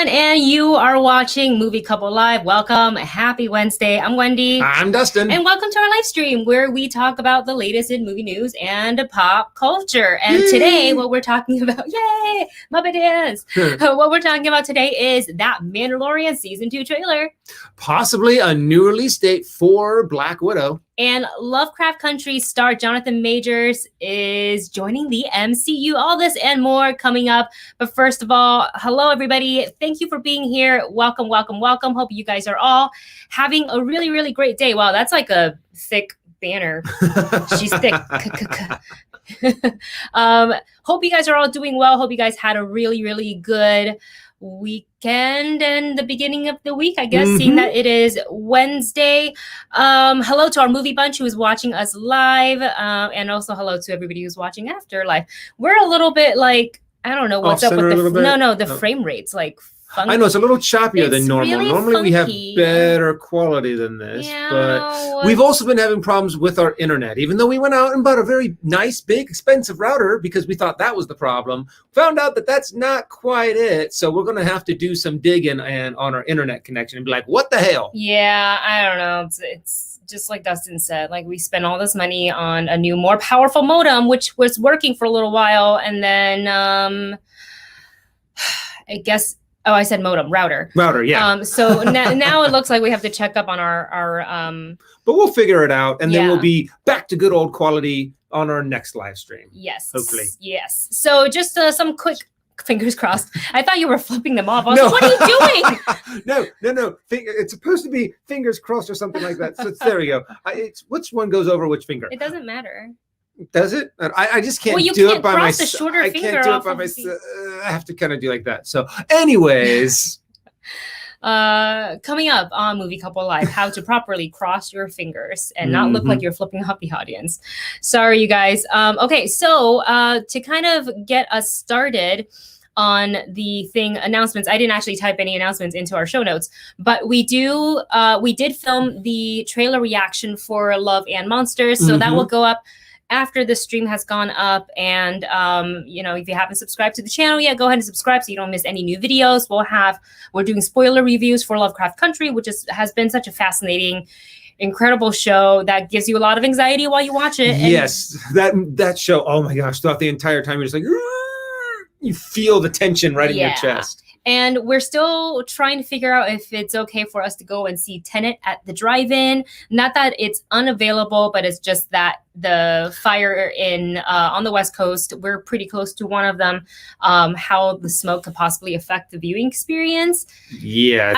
everyone, and you are watching Movie Couple Live. Welcome. Happy Wednesday. I'm Wendy. I'm Dustin. And welcome to our live stream where we talk about the latest in movie news and pop culture. And today, what we're talking about, yay, Muppet Dance. What we're talking about today is that Mandalorian Season 2 trailer. Possibly a new release date for Black Widow. And Lovecraft Country star Jonathan Majors is joining the MCU. All this and more coming up. But first of all, hello, everybody. Thank you for being here. Welcome, welcome, welcome. Hope you guys are all having a really, really great day. Wow, that's like a thick banner. She's thick. Hope you guys are all doing well. Hope you guys had a really, really good weekend and the beginning of the week, I guess, seeing that it is Wednesday. Hello to our movie bunch who is watching us live, and also hello to everybody who's watching after live. We're a little bit like, I don't know what's up with the frame rates, like funky. I know it's a little choppier than normal. Really Normally funky. we have better quality than this, but we've also been having problems with our internet. Even though we went out and bought a very nice, big, expensive router because we thought that was the problem, found out that that's not quite it. So we're going to have to do some digging and on our internet connection and be like, what the hell? Yeah, I don't know. It's just like Dustin said, like we spent all this money on a new, more powerful modem, which was working for a little while, and then I guess. Oh, I said modem, router. Router, yeah. So now it looks like we have to check up on our But we'll figure it out, and then we'll be back to good old quality on our next live stream. Yes. Hopefully. Yes. So just some quick fingers crossed. I thought you were flipping them off. I was like, what are you doing? No. It's supposed to be fingers crossed or something like that. So there we go. It's which one goes over which finger? It doesn't matter. Does it? I just can't you do can't it by myself. I can't do it by myself. I have to kind of do like that. So anyways. Coming up on Movie Couple Live, how to properly cross your fingers and not look like you're flipping off the audience. Sorry, you guys. Okay, so to kind of get us started on the thing announcements, I didn't actually type any announcements into our show notes, but we did film the trailer reaction for Love and Monsters, so that will go up after the stream has gone up. And if you haven't subscribed to the channel yet, go ahead and subscribe so you don't miss any new videos. We're doing spoiler reviews for Lovecraft Country, which has been such a fascinating, incredible show that gives you a lot of anxiety while you watch it. Yes, that show, oh my gosh, throughout the entire time you're just like, you feel the tension right in your chest. And we're still trying to figure out if it's okay for us to go and see Tenet at the drive-in. Not that it's unavailable, but it's just that the fire on the West Coast, we're pretty close to one of them, how the smoke could possibly affect the viewing experience. Yeah,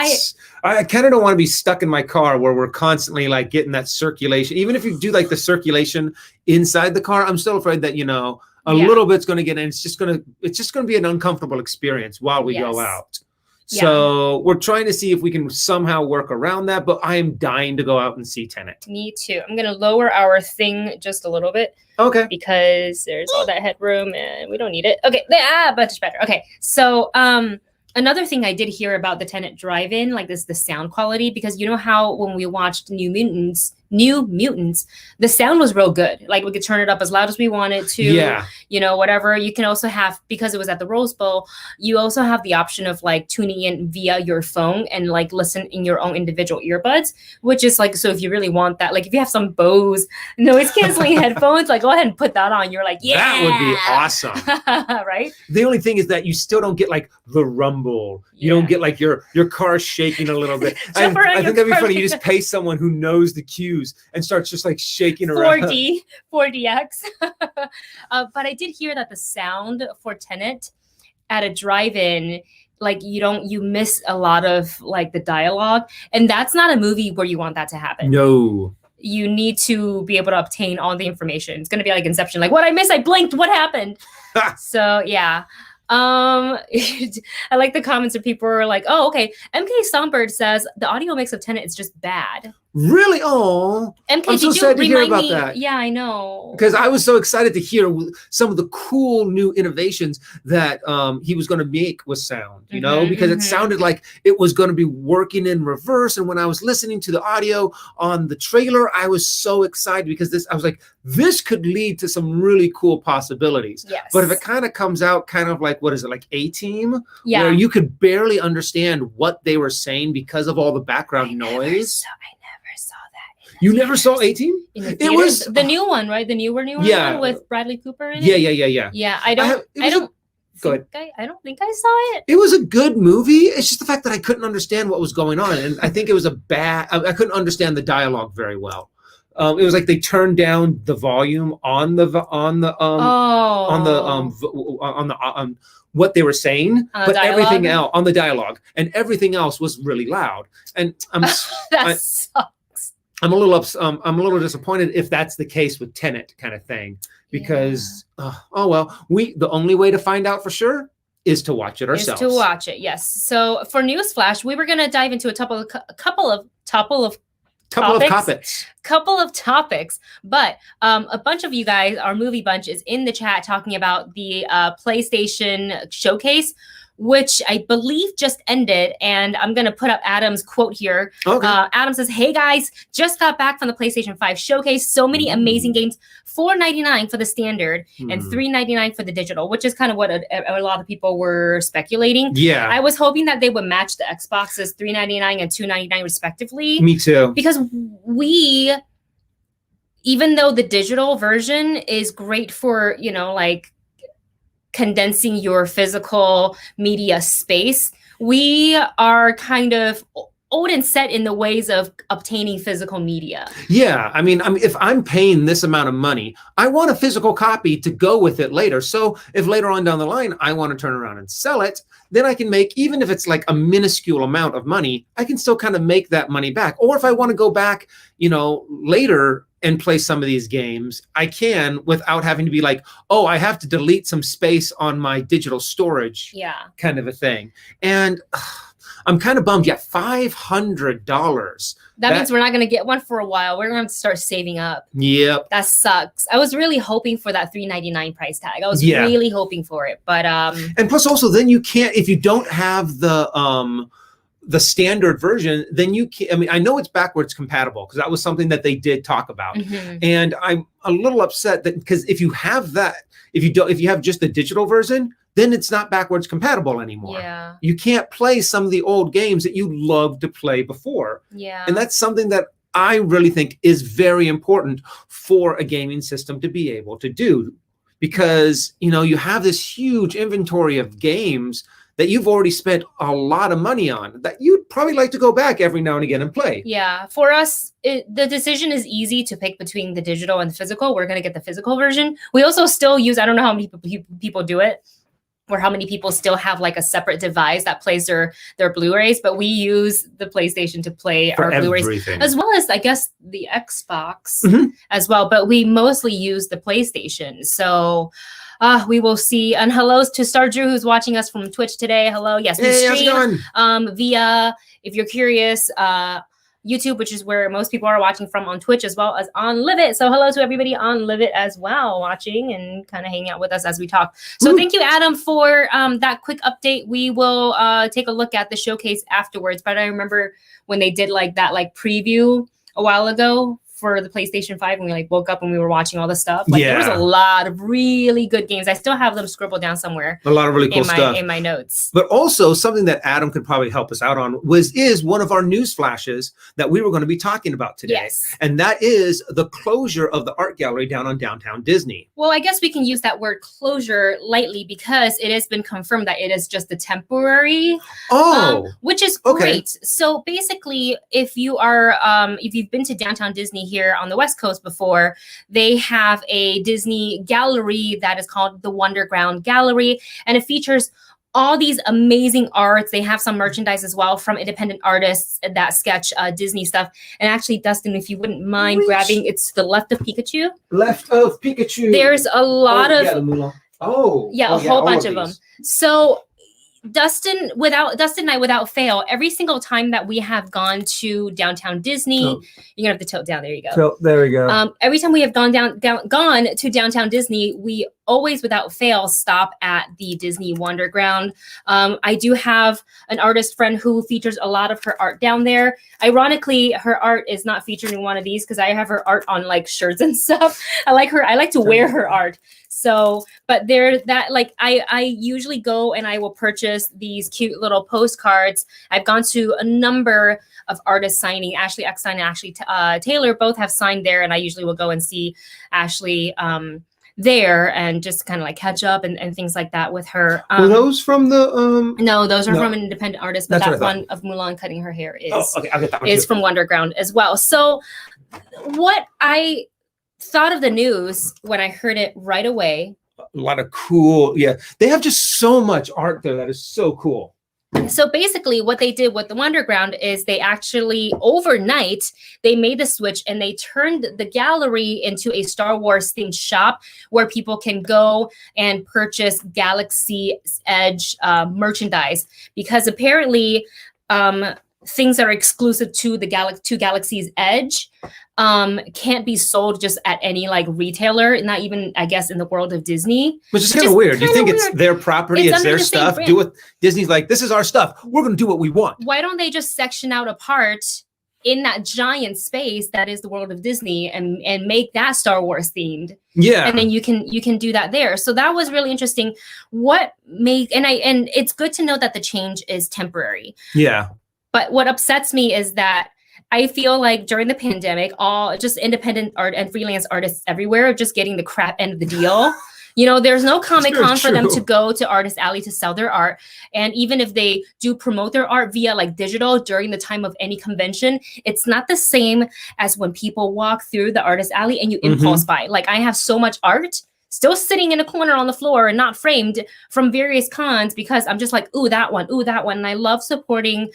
I kind of don't want to be stuck in my car where we're constantly like getting that circulation. Even if you do like the circulation inside the car, I'm still afraid that, a little bit's going to get in. It's just going to be an uncomfortable experience while we go out. So we're trying to see if we can somehow work around that, but I am dying to go out and see Tenet. Me too. I'm going to lower our thing just a little bit. Okay. Because there's all that headroom and we don't need it. Okay. Much better. Okay. So, another thing I did hear about the Tenet drive-in, like the sound quality, because you know how when we watched New Mutants, the sound was real good. Like we could turn it up as loud as we wanted to. Yeah. Whatever. You can also have, because it was at the Rose Bowl, you also have the option of like tuning in via your phone and like listen in your own individual earbuds, which is like, so if you really want that, like if you have some Bose noise canceling headphones, like go ahead and put that on. You're like, yeah. That would be awesome. Right? The only thing is that you still don't get like the rumble. You don't get like your car shaking a I think that'd be funny. You just pay someone who knows the cues and starts just like shaking around. 4DX. But I did hear that the sound for Tenet at a drive-in, like you miss a lot of like the dialogue, and that's not a movie where you want that to happen. No. You need to be able to obtain all the information. It's going to be like Inception. Like, what I missed? I blinked. What happened? So yeah. I like the comments where people are like, oh, okay. MK Songbird says the audio mix of Tenet is just bad. Really? Oh, MK, I'm so did you sad to hear remind about me? that. Yeah, I know. Because I was so excited to hear some of the cool new innovations that he was going to make with sound, you know, because it sounded like it was going to be working in reverse. And when I was listening to the audio on the trailer, I was so excited because I was like, this could lead to some really cool possibilities. Yes. But if it kind of comes out kind of like, what is it, like A-Team? Yeah. Where you could barely understand what they were saying because of all the background noise. I never saw that. You never saw A-Team? It was the new one, right? The newer one with Bradley Cooper in it. Yeah. Yeah, I don't think I saw it. It was a good movie. It's just the fact that I couldn't understand what was going on, and I think it was I couldn't understand the dialogue very well. It was like they turned down the volume on what they were saying, but everything else on the dialogue, and everything else was really loud. And that sucks. I'm a little disappointed if that's the case with Tenet kind of thing, because the only way to find out for sure is to watch it ourselves. Is to watch it, yes. So for Newsflash, we were going to dive into a couple of topics, but a bunch of you guys, our movie bunch, is in the chat talking about the PlayStation showcase, which I believe just ended. And I'm going to put up Adam's quote here. Okay. Adam says, "Hey guys, just got back from the PlayStation 5 showcase. So many amazing games. $4.99 for the standard and $3.99 for the digital," which is kind of what a lot of people were speculating. Yeah. I was hoping that they would match the Xboxes $3.99 and $2.99 respectively. Me too. Because even though the digital version is great for, like condensing your physical media space, we are kind of old and set in the ways of obtaining physical media. Yeah, I mean, if I'm paying this amount of money, I want a physical copy to go with it later. So if later on down the line, I want to turn around and sell it, then I can make, even if it's like a minuscule amount of money, I can still kind of make that money back. Or if I want to go back, later and play some of these games, I can without having to be like, oh, I have to delete some space on my digital storage, kind of a thing. And I'm kind of bummed. Yeah, $500. That means we're not going to get one for a while. We're going to have to start saving up. Yep. That sucks. I was really hoping for that $3.99 price tag. I was really hoping for it, but and plus also then you can't, if you don't have the standard version, then you can't. I mean, I know it's backwards compatible because that was something that they did talk about, and I'm a little upset that because if you have that, if you have just the digital version, then it's not backwards compatible anymore. Yeah, you can't play some of the old games that you loved to play before. Yeah, and that's something that I really think is very important for a gaming system to be able to do, because you have this huge inventory of games that you've already spent a lot of money on that you'd probably like to go back every now and again and play. Yeah, for us, the decision is easy to pick between the digital and the physical. We're going to get the physical version. We also still use, I don't know how many people do it, or how many people still have like a separate device that plays their Blu-rays, but we use the PlayStation to play our Blu-rays, as well as I guess the Xbox as well, but we mostly use the PlayStation. So we will see. And hellos to Star Drew, who's watching us from Twitch today. Hello. Yes, we stream via, if you're curious, YouTube, which is where most people are watching from, on Twitch as well as on Live It. So hello to everybody on Live It as well, watching and kind of hanging out with us as we talk. So thank you, Adam, for that quick update. We will take a look at the showcase afterwards. But I remember when they did like that preview a while ago for the PlayStation 5, and we woke up and we were watching all the stuff. There was a lot of really good games. I still have them scribbled down somewhere. A lot of really cool stuff in my notes. But also something that Adam could probably help us out on is one of our news flashes that we were going to be talking about today. Yes. And that is the closure of the art gallery down on downtown Disney. Well, I guess we can use that word closure lightly because it has been confirmed that it is just a temporary. Which is great. So basically, if you are if you've been to downtown Disney here on the West Coast before, they have a Disney gallery that is called the Wonderground Gallery, and it features all these amazing arts. They have some merchandise as well from independent artists that sketch Disney stuff. And actually, Dustin, if you wouldn't mind grabbing, it's to the left of Pikachu. Left of Pikachu. There's a lot of a whole bunch of them. So Dustin and I, without fail, every single time that we have gone to downtown Disney, you're gonna have to tilt down. There you go. So there we go. Every time we have gone to downtown Disney, we always, without fail, stop at the Disney Wonderground. I do have an artist friend who features a lot of her art down there. Ironically, her art is not featured in one of these because I have her art on like shirts and stuff. I like to wear her art. So, but I usually go and I will purchase these cute little postcards. I've gone to a number of artists signing. Ashley Eckstein and Ashley Taylor both have signed there, and I usually will go and see Ashley there and just kind of like catch up and things like that with her. Were those from the No, those are from an independent artist, but that one of Mulan cutting her hair is I'll get that one is too. from Wonderground as well. So what I thought of the news when I heard it right away. A lot of cool, they have just so much art there that is so cool. So basically what they did with the Wonderground is they actually overnight, they made the switch and they turned the gallery into a Star Wars themed shop where people can go and purchase Galaxy Edge merchandise, because apparently things that are exclusive to the Galaxy's Edge can't be sold just at any like retailer, not even, I guess, in the world of Disney. Which is kind of weird. You think it's their property, it's their stuff. Do it. Disney's like, this is our stuff. We're going to do what we want. Why don't they just section out a part in that giant space that is the world of Disney and make that Star Wars themed? Yeah. And then you can do that there. So that was really interesting. And it's good to know that the change is temporary. Yeah. But what upsets me is that I feel like during the pandemic, all just independent art and freelance artists everywhere are just getting the crap end of the deal. You know, there's no Comic-Con for them to go to Artist Alley to sell their art. And even if they do promote their art via like digital during the time of any convention, it's not the same as when people walk through the Artist Alley and you impulse buy. Like I have so much art still sitting in a corner on the floor and not framed from various cons because I'm just like, ooh, that one. And I love supporting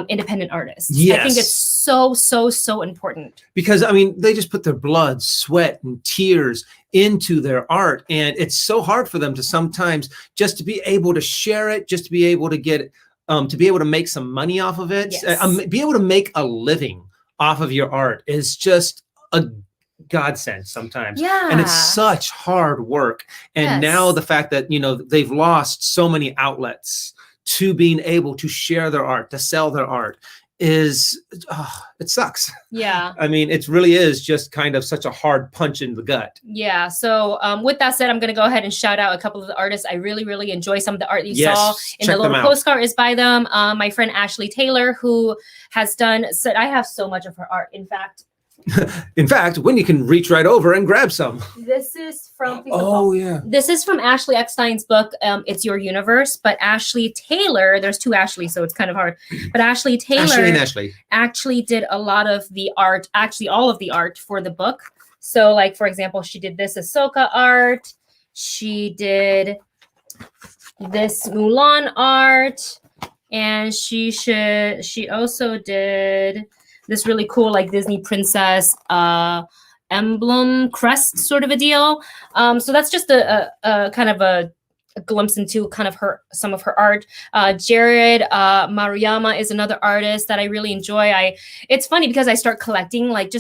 independent artists. Yes. I think it's so important. Because, I mean, they just put their blood, sweat, and tears into their art. And it's so hard for them to sometimes just to be able to share it, just to be able to get, to be able to make some money off of it. Yes. Be able to make a living off of your art is just a godsend sometimes. Yeah. And it's such hard work. And now the fact that, you know, they've lost so many outlets to being able to share their art, to sell their art is, it sucks. Yeah. I mean, it really is just kind of such a hard punch in the gut. Yeah. So with that said, I'm going to go ahead and shout out a couple of the artists. I really enjoy some of the art you saw in the little postcard is by them. My friend Ashley Taylor, who has done, I have so much of her art. In fact, when you can reach right over and grab some. This is from This is from Ashley Eckstein's book, It's Your Universe. But Ashley Taylor, there's two Ashley, so it's kind of hard. But Ashley Taylor actually did a lot of the art, actually all of the art for the book. So like, for example, she did this Ahsoka art. She did this Mulan art. And she also did this really cool like Disney princess emblem crest sort of a deal. So that's just a kind of a glimpse into kind of some of her art. Jared Maruyama is another artist that I really enjoy. It's funny because I start collecting like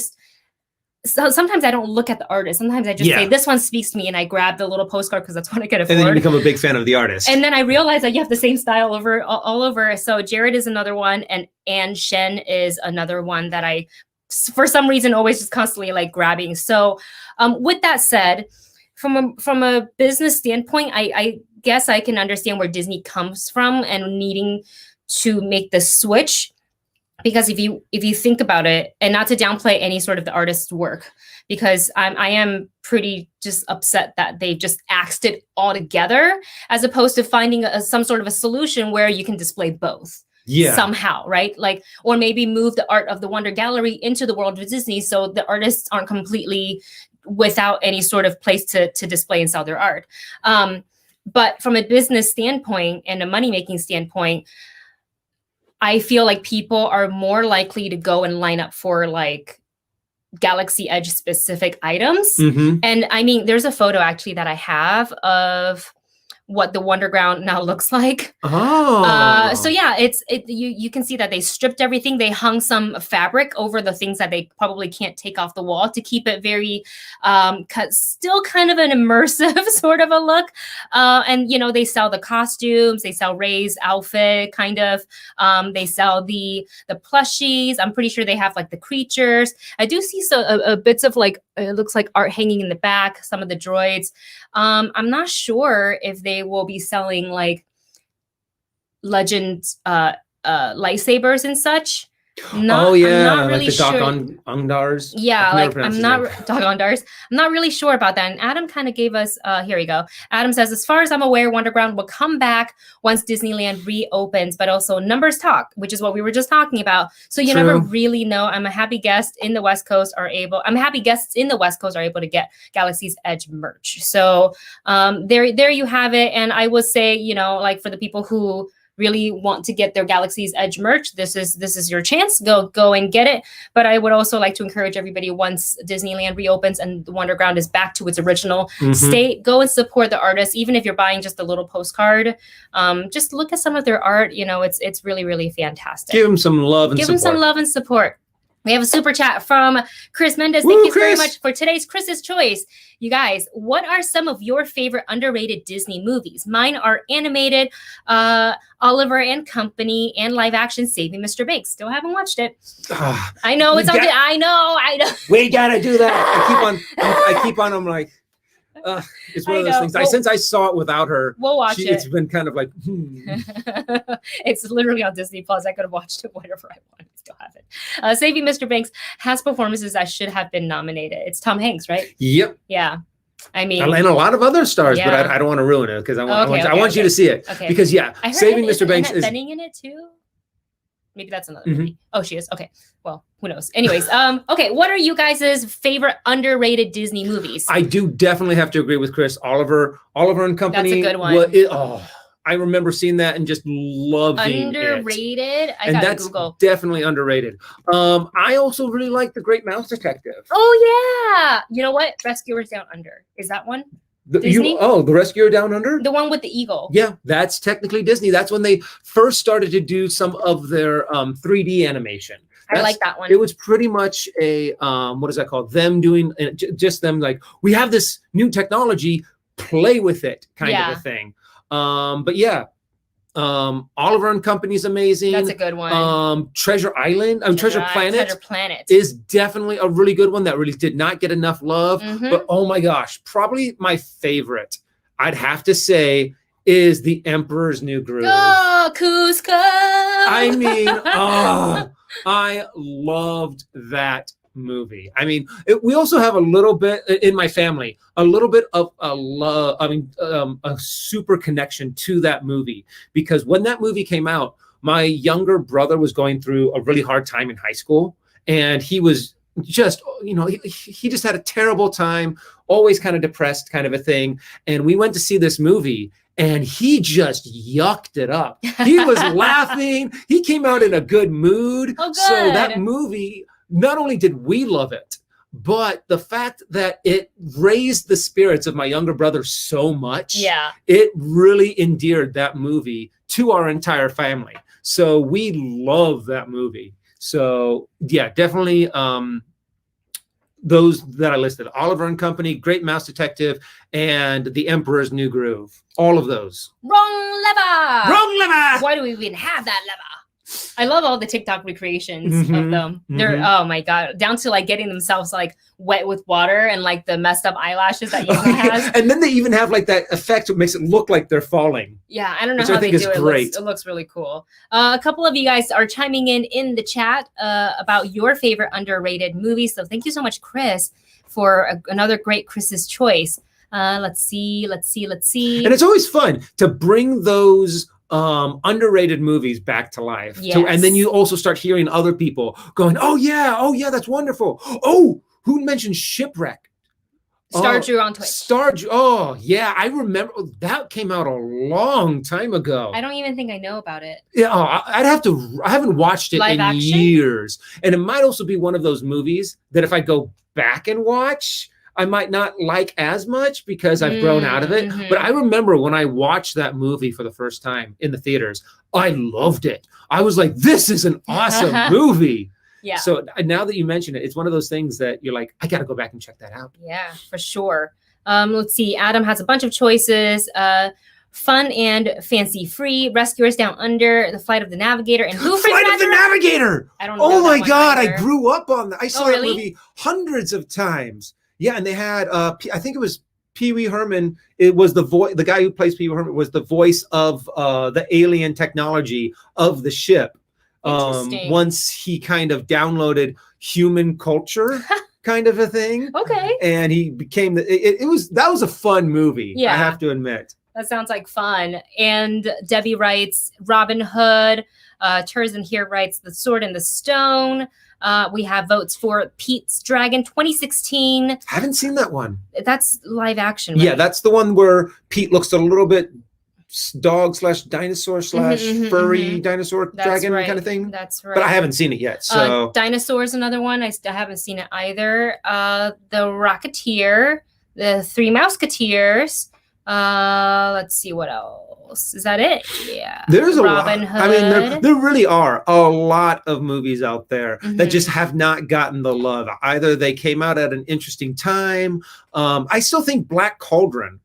so sometimes I don't look at the artist. Sometimes I just say, this one speaks to me, and I grab the little postcard because that's what I can afford. And then you become a big fan of the artist. And then I realize that you have the same style all over. So Jared is another one, and Anne Shen is another one that I, for some reason, always just constantly like grabbing. So with that said, from a business standpoint, I guess I can understand where Disney comes from and needing to make the switch. Because if you think about it, and not to downplay any sort of the artist's work, because I am pretty just upset that they just axed it all together, as opposed to finding some sort of a solution where you can display both somehow, right? Like, or maybe move the art of the Wonder Gallery into the world of Disney, so the artists aren't completely without any sort of place to display and sell their art. But from a business standpoint and a money-making standpoint, I feel like people are more likely to go and line up for like Galaxy Edge specific items. And I mean, there's a photo actually that I have of what the Wonderground now looks like. Oh. So yeah, you can see that they stripped everything. They hung some fabric over the things that they probably can't take off the wall to keep it very still kind of an immersive sort of a look. And you know, they sell the costumes, they sell Rey's outfit, kind of. They sell the plushies. I'm pretty sure they have like the creatures. I do see bits of like, it looks like art hanging in the back, some of the droids. I'm not sure if they will be selling like Legends lightsabers and such. I'm not really like the sure. Undars. Yeah, like I'm not Undars. I'm not really sure about that. And Adam kind of gave us here we go. Adam says, as far as I'm aware, Wonderground will come back once Disneyland reopens, but also numbers talk, which is what we were just talking about. So you never really know. I'm happy guests in the West Coast are able to get Galaxy's Edge merch. So there you have it. And I would say, you know, like for the people who really want to get their Galaxy's Edge merch, this is your chance. Go and get it. But I would also like to encourage everybody, once Disneyland reopens and the Wonderground is back to its original state, go and support the artists. Even if you're buying just a little postcard, just look at some of their art. You know, it's really, really fantastic. Give them some love and Give support. them some love and support. We have a super chat from Chris Mendez. Thank you very much for today's Chris's Choice. You guys, what are some of your favorite underrated Disney movies? Mine are animated, Oliver and Company, and live action Saving Mr. Banks. Still haven't watched it. I know it's something. I know. We gotta do that. I keep on. I'm like, it's one of those things. Since I saw it without her, we'll watch it. It's been kind of like, It's literally on Disney Plus. I could have watched it whenever I wanted. Still haven't. Saving Mr. Banks has performances that should have been nominated. It's Tom Hanks, right? Yep. Yeah. I mean, and a lot of other stars, but I don't want to ruin it because I want you to see it. Okay. Because Saving Mr. Banks is Benning in it too. Maybe that's another movie. Oh, she is. Okay. Well, who knows? Anyways, okay. What are you guys' favorite underrated Disney movies? I do definitely have to agree with Chris. Oliver and Company. That's a good one. I remember seeing that and just loving underrated. it. I gotta Google. Definitely underrated. I also really like The Great Mouse Detective. Oh yeah. You know what? Rescuers Down Under. Is that one? Disney? The Rescuer Down Under? The one with the eagle. Yeah, that's technically Disney. That's when they first started to do some of their 3D animation. I like that one. It was pretty much a, what is that called? Them doing, just them like, we have this new technology, play with it kind of a thing. But yeah, Oliver and Company's amazing. That's a good one. Treasure Island, Treasure Planet is definitely a really good one that really did not get enough love. But oh my gosh, probably my favorite, I'd have to say, is The Emperor's New Groove. Oh, Cusco! I mean, I loved that movie. I mean, we also have a little bit in my family, a little bit of a love. I mean, a super connection to that movie, because when that movie came out, my younger brother was going through a really hard time in high school, and he was just, he just had a terrible time, always kind of depressed, kind of a thing. And we went to see this movie, and he just yucked it up. He was laughing. He came out in a good mood. Oh, good. So that movie, not only did we love it, but the fact that it raised the spirits of my younger brother so much, it really endeared that movie to our entire family. So we love that movie. So yeah, definitely those that I listed: Oliver and Company, Great Mouse Detective, and The Emperor's New Groove. All of those. Wrong lever. Wrong lever. Why do we even have that lever? I love all the TikTok recreations of them. They're oh my god, down to like getting themselves like wet with water and like the messed up eyelashes that Ethan has. And then they even have like that effect that makes it look like they're falling. Yeah, I don't know how they do it. It looks really cool. A couple of you guys are chiming in the chat about your favorite underrated movies. So thank you so much, Chris, for another great Chris's Choice. Let's see. And it's always fun to bring those underrated movies back to life. Yes. And then you also start hearing other people going, oh yeah, that's wonderful. Oh, who mentioned Shipwreck? Stardew on Twitch. Oh yeah, I remember that came out a long time ago. I don't even think I know about it. Yeah, I haven't watched it in years. And it might also be one of those movies that if I go back and watch, I might not like as much because I've grown out of it. Mhm. But I remember when I watched that movie for the first time in the theaters, I loved it. I was like, this is an awesome movie. Yeah. So now that you mention it, it's one of those things that you're like, I got to go back and check that out. Yeah, for sure. Let's see. Adam has a bunch of choices. Fun and fancy free, Rescuers Down Under, The Flight of the Navigator, and Who Framed Flight of the Roger Navigator. I don't know. Oh my that one God, either. I grew up on that. I saw really? that movie hundreds of times. Yeah, and they had I think it was Pee Wee Herman. It was the voice. The guy who plays Pee Wee Herman was the voice of the alien technology of the ship. Interesting. Once he kind of downloaded human culture, kind of a thing. Okay. And he became that was a fun movie. Yeah. I have to admit. That sounds like fun. And Debbie writes Robin Hood. Turzan here writes The Sword and the Stone. We have votes for Pete's Dragon 2016. Haven't seen that one. That's live action. Right? Yeah, that's the one where Pete looks a little bit dog/dinosaur/ furry dinosaur dragon kind of thing. That's right. But I haven't seen it yet. So Dinosaur's another one. I haven't seen it either. The Rocketeer, The Three Mouseketeers. Let's see what else. Is that it? Yeah. There's a Robin lot. Hood. I mean, there really are a lot of movies out there that just have not gotten the love. Either they came out at an interesting time. I still think Black Cauldron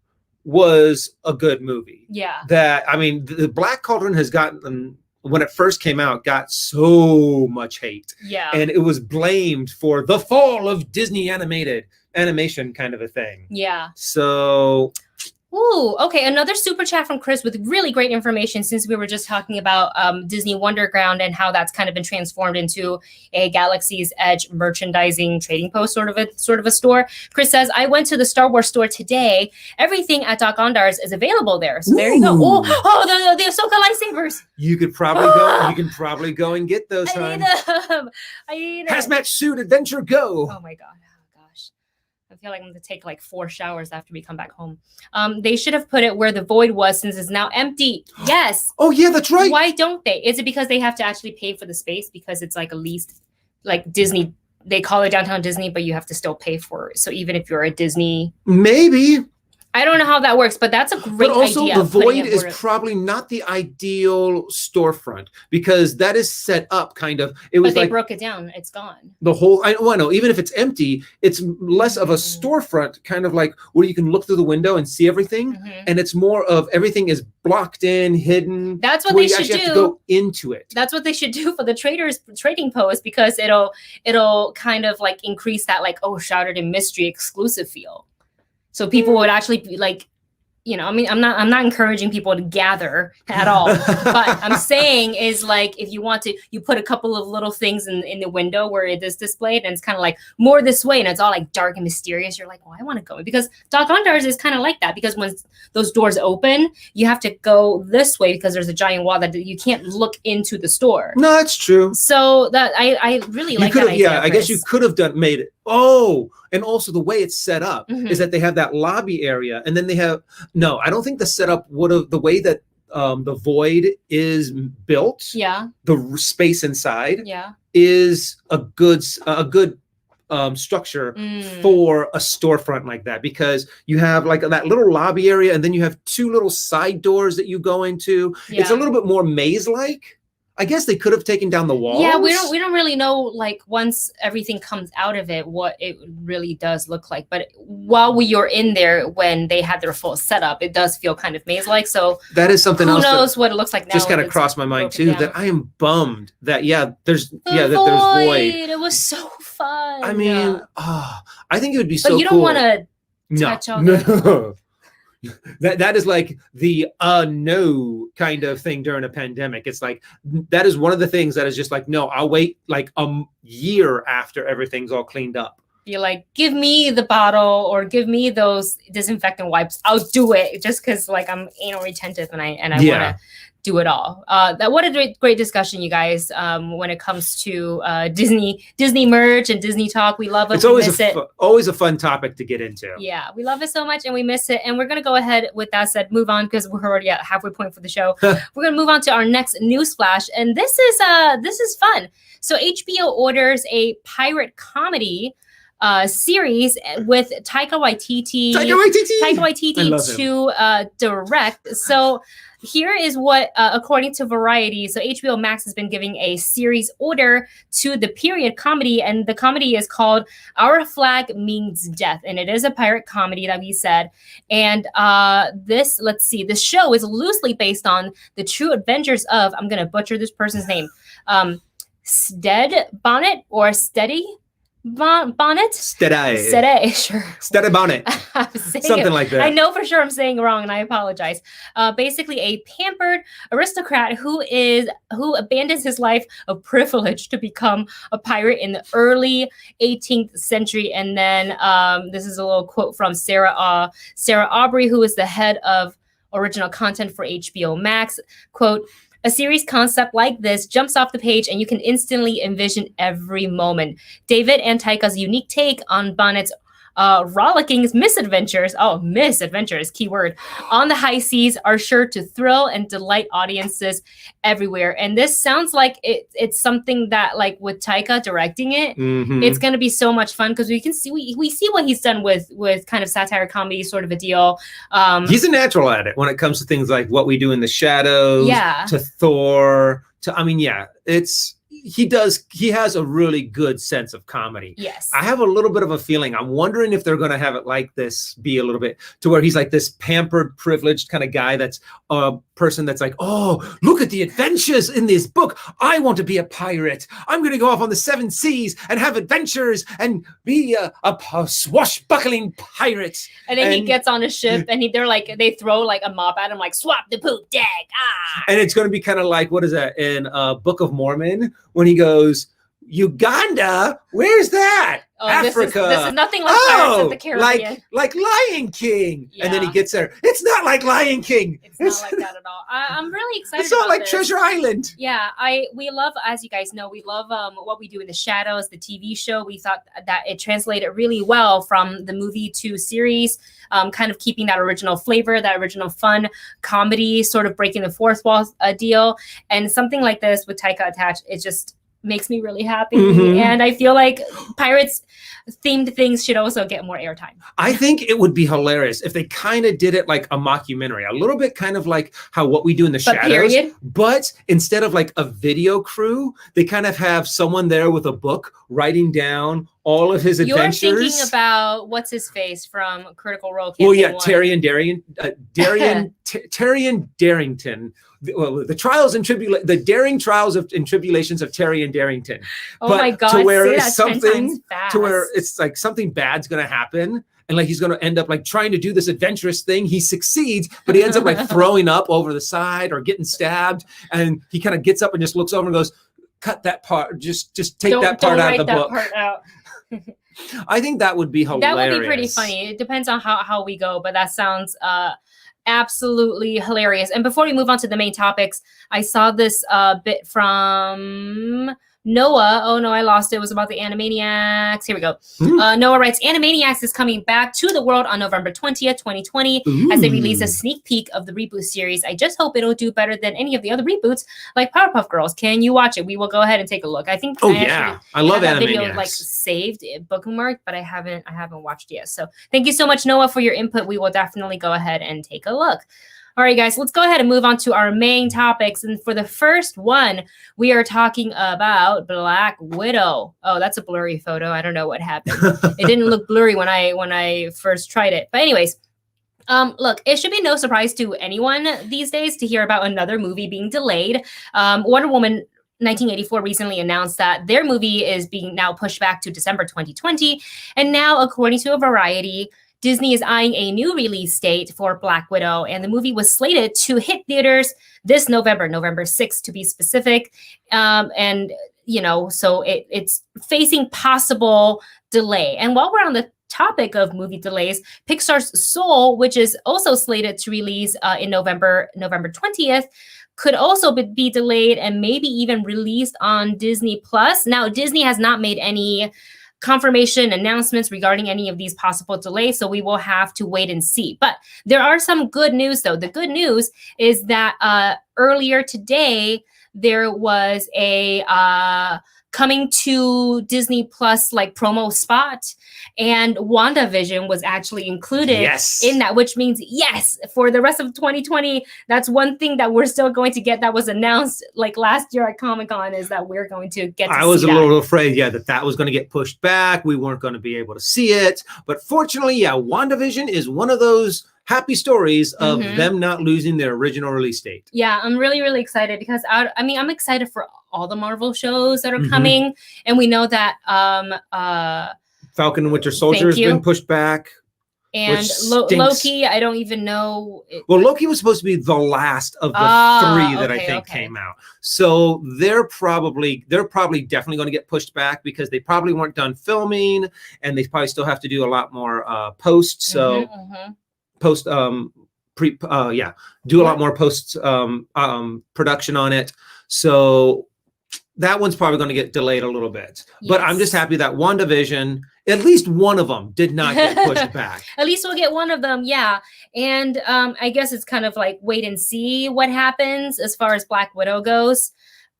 was a good movie. Yeah. That, I mean, the Black Cauldron has gotten, when it first came out, got so much hate. Yeah. And it was blamed for the fall of Disney animation kind of a thing. Yeah. So... Ooh, okay. Another super chat from Chris with really great information, since we were just talking about Disney Wonderground and how that's kind of been transformed into a Galaxy's Edge merchandising trading post sort of a store. Chris says, I went to the Star Wars store today. Everything at Doc Ondar's is available there. So there you go. Oh, the Ahsoka lightsabers. You could probably go. You can probably go and get those. I need them. I need them. Hazmat suit adventure go. Oh my God. I feel like I'm going to take like 4 showers after we come back home. They should have put it where the void was, since it's now empty. Yes. Oh, yeah, that's right. Why don't they? Is it because they have to actually pay for the space because it's like a leased, like Disney, they call it Downtown Disney, but you have to still pay for it. So even if you're a Disney. Maybe. I don't know how that works, but that's a great idea. But also the void is probably not the ideal storefront, because that is set up kind of. But they broke it down. It's gone. The whole, I know, even if it's empty, it's less of a storefront, kind of like where you can look through the window and see everything. And it's more of everything is blocked in, hidden. That's what they should do. Have to go into it. That's what they should do for the trading post, because it'll kind of like increase that like, oh, Shrouded in Mystery exclusive feel. So people would actually be like, you know, I mean, I'm not encouraging people to gather at all, but I'm saying is like, if you want to, you put a couple of little things in the window where it is displayed, and it's kind of like more this way, and it's all like dark and mysterious. You're like, well, I want to go, because Doc Ondar's is kind of like that, because when those doors open, you have to go this way because there's a giant wall that you can't look into the store. No, that's true. So that I really like that idea. Yeah, I guess you could have made it. Oh, and also the way it's set up is that they have that lobby area, and then they have, no, I don't think the setup would have, the way that the void is built, the space inside is a good structure for a storefront like that, because you have like that little lobby area, and then you have 2 little side doors that you go into. It's a little bit more maze-like. I guess they could have taken down the walls. Yeah, we don't really know, like, once everything comes out of it, what it really does look like. But while we were in there, when they had their full setup, it does feel kind of maze-like. So that is something else. Who knows what it looks like now? Just kind of crossed my mind too. That I am bummed that there's void. It was so fun. I mean, I think it would be so cool. But you don't want to touch all no. That is like the no kind of thing during a pandemic. It's like, that is one of the things that is just like, no, I'll wait like a year after everything's all cleaned up. You're like, give me the bottle or give me those disinfectant wipes. I'll do it, just because like I'm anal retentive and I want to do it all. What a great discussion, you guys. When it comes to Disney merch and Disney talk, we love it. It's always a fun topic to get into. Yeah, we love it so much and we miss it. And we're gonna go ahead with that said, move on, because we're already at halfway point for the show. We're gonna move on to our next news flash, and this is fun. So HBO orders a pirate comedy series with Taika Waititi. Taika Waititi to direct. So here is what, according to Variety, so HBO Max has been giving a series order to the period comedy, and the comedy is called Our Flag Means Death, and it is a pirate comedy that we said. And this show is loosely based on the true adventures of, I'm going to butcher this person's name, Stead Bonnet or Steady Bonnet? Steady, sure. Steady Bonnet. Something like that. I know for sure I'm saying it wrong, and I apologize. Basically, a pampered aristocrat who abandons his life of privilege to become a pirate in the early 18th century. And then this is a little quote from Sarah Aubrey, who is the head of original content for HBO Max. Quote, "A series concept like this jumps off the page and you can instantly envision every moment. David and Taika's unique take on Bonnet's rollicking misadventures, keyword, on the high seas are sure to thrill and delight audiences everywhere." And this sounds like it's something that, like, with Taika directing it, it's going to be so much fun because we see what he's done with kind of satire comedy sort of a deal. He's a natural at it when it comes to things like What We Do in the Shadows, to Thor, he has a really good sense of comedy. Yes. I have a little bit of a feeling. I'm wondering if they're going to have it like this, be a little bit to where he's like this pampered, privileged kind of guy that's a person that's like, oh, look at the adventures in this book. I want to be a pirate. I'm going to go off on the 7 seas and have adventures and be a swashbuckling pirate. And then he gets on a ship and they throw like a mop at him, like, swap the poop deck. Ah. And it's going to be kind of like, what is that in Book of Mormon? When he goes, Uganda, where's that? Africa. This is nothing like Pirates of the Caribbean. Like Lion King. Yeah. And then he gets there. It's not like Lion King. It's not like that at all. I'm really excited. It's not like Treasure Island. Yeah, we love, as you guys know, we love What We Do in the Shadows, the TV show. We thought that it translated really well from the movie to series, kind of keeping that original flavor, that original fun comedy, sort of breaking the fourth wall deal. And something like this with Taika attached, it just makes me really happy. And I feel like Pirates themed things should also get more airtime. I think it would be hilarious if they kind of did it like a mockumentary, a little bit kind of like how What We Do in the Shadows. But instead of like a video crew, they kind of have someone there with a book writing down all of his adventures. You're thinking about what's his face from Critical Role. Taryon Darrington. The daring trials and tribulations of Taryon Darrington. Oh my God! To where it's like something bad's gonna happen, and like he's gonna end up like trying to do this adventurous thing. He succeeds, but he ends up like throwing up over the side or getting stabbed, and he kind of gets up and just looks over and goes, "Cut that part. Just take that part out of the book." I think that would be hilarious. That would be pretty funny. It depends on how we go, but that sounds absolutely hilarious. And before we move on to the main topics, I saw this bit from Noah. Oh no, I lost it. It was about the Animaniacs. Here we go. Noah writes, Animaniacs is coming back to the world on November 20th, 2020, as they release a sneak peek of the reboot series. I just hope it'll do better than any of the other reboots, like Powerpuff Girls. Can you watch it? We will go ahead and take a look. I think I love that video like saved, bookmarked, but I haven't watched it yet. So thank you so much, Noah, for your input. We will definitely go ahead and take a look. All right, guys, let's go ahead and move on to our main topics. And for the first one, we are talking about Black Widow. Oh, that's a blurry photo. I don't know what happened. It didn't look blurry when I first tried it. But anyways, look, it should be no surprise to anyone these days to hear about another movie being delayed. Wonder Woman 1984 recently announced that their movie is being now pushed back to December 2020. And now, according to a Variety, Disney is eyeing a new release date for Black Widow, and the movie was slated to hit theaters this November 6th to be specific. And, so it's facing possible delay. And while we're on the topic of movie delays, Pixar's Soul, which is also slated to release in November 20th, could also be delayed and maybe even released on Disney Plus. Now, Disney has not made any confirmation announcements regarding any of these possible delays, so we will have to wait and see. But there are some good news, though. The good news is that earlier today, there was a coming to Disney Plus like promo spot, and WandaVision was actually included in that, which means yes, for the rest of 2020, that's one thing that we're still going to get that was announced like last year at Comic-Con, is that we're going to get to I was a little afraid, that was going to get pushed back. We weren't going to be able to see it. But fortunately, WandaVision is one of those happy stories of them not losing their original release date. Yeah, I'm really, really excited because I'm excited for all the Marvel shows that are coming. And we know that Falcon and Winter Soldier has been pushed back. And Loki, I don't even know. Well, Loki was supposed to be the last of the three that I think came out. So they're probably definitely going to get pushed back because they probably weren't done filming, and they probably still have to do a lot more post. So do a lot more post production on it. So that one's probably going to get delayed a little bit. But I'm just happy that WandaVision, at least one of them did not get pushed back. At least we'll get one of them, yeah. And I guess it's kind of like wait and see what happens as far as Black Widow goes.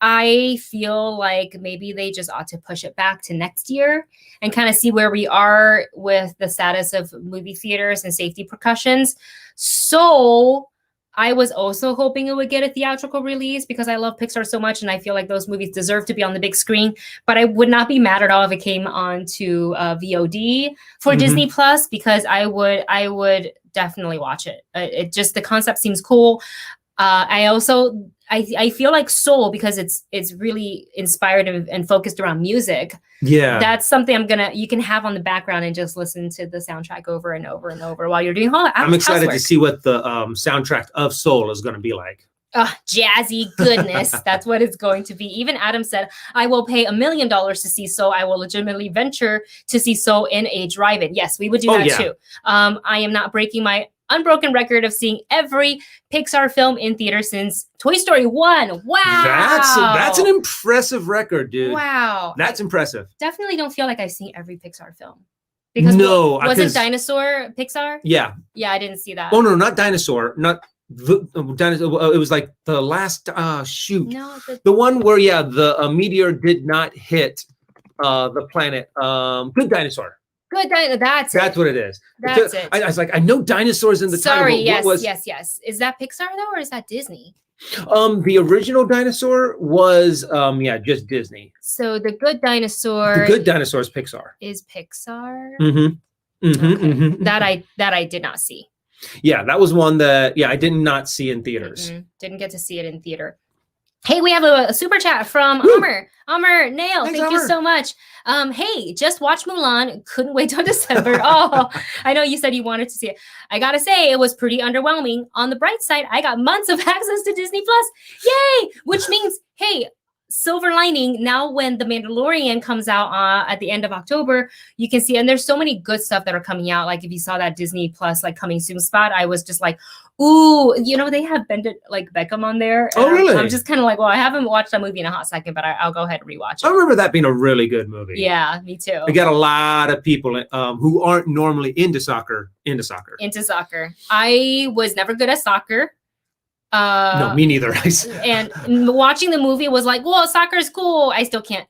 I feel like maybe they just ought to push it back to next year and kind of see where we are with the status of movie theaters and safety precautions. So I was also hoping it would get a theatrical release because I love Pixar so much and I feel like those movies deserve to be on the big screen. But I would not be mad at all if it came on to VOD for Disney Plus, because I would definitely watch it. It just, the concept seems cool. I feel like Soul, because it's really inspired and focused around music. Yeah, that's something you can have on the background and just listen to the soundtrack over and over and over while you're doing I'm excited to see what the soundtrack of Soul is going to be like. Jazzy goodness. That's what it's going to be. Even Adam said, I will pay $1 million to see Soul. I will legitimately venture to see Soul in a drive-in. Yes, we would do that too. I am not breaking my unbroken record of seeing every Pixar film in theater since Toy Story 1. Wow. That's an impressive record, dude. Wow. That's impressive. Definitely don't feel like I've seen every Pixar film. Because wasn't Dinosaur Pixar? Yeah. Yeah, I didn't see that. Oh, no, not Dinosaur. Not the Dinosaur. It was like the last, shoot. No, the one where, the meteor did not hit the planet. Good Dinosaur. That's what it is. That's it. I was like, I know dinosaurs in the title. Sorry, yes. Is that Pixar though, or is that Disney? The original Dinosaur was just Disney. So the Good Dinosaur. The Good Dinosaur is Pixar. Is Pixar? Okay. That I did not see. Yeah, that was one that I did not see in theaters. Didn't get to see it in theater. Hey, we have a super chat from Amr. Amr Nail, thank you so much. Hey, just watched Mulan. Couldn't wait till December. Oh, I know you said you wanted to see it. I gotta say, it was pretty underwhelming. On the bright side, I got months of access to Disney Plus. Yay! Which means, hey, silver lining, now when The Mandalorian comes out at the end of October, you can see, and there's so many good stuff that are coming out. Like if you saw that Disney Plus like coming soon spot, I was just like, ooh, they have Beckham on there. Oh, really? I'm just kind of like, well, I haven't watched that movie in a hot second, but I'll go ahead and rewatch it. I remember that being a really good movie. Yeah, me too. We got a lot of people who aren't normally into soccer. I was never good at soccer. No, me neither. And watching the movie was like, well, soccer is cool. I still can't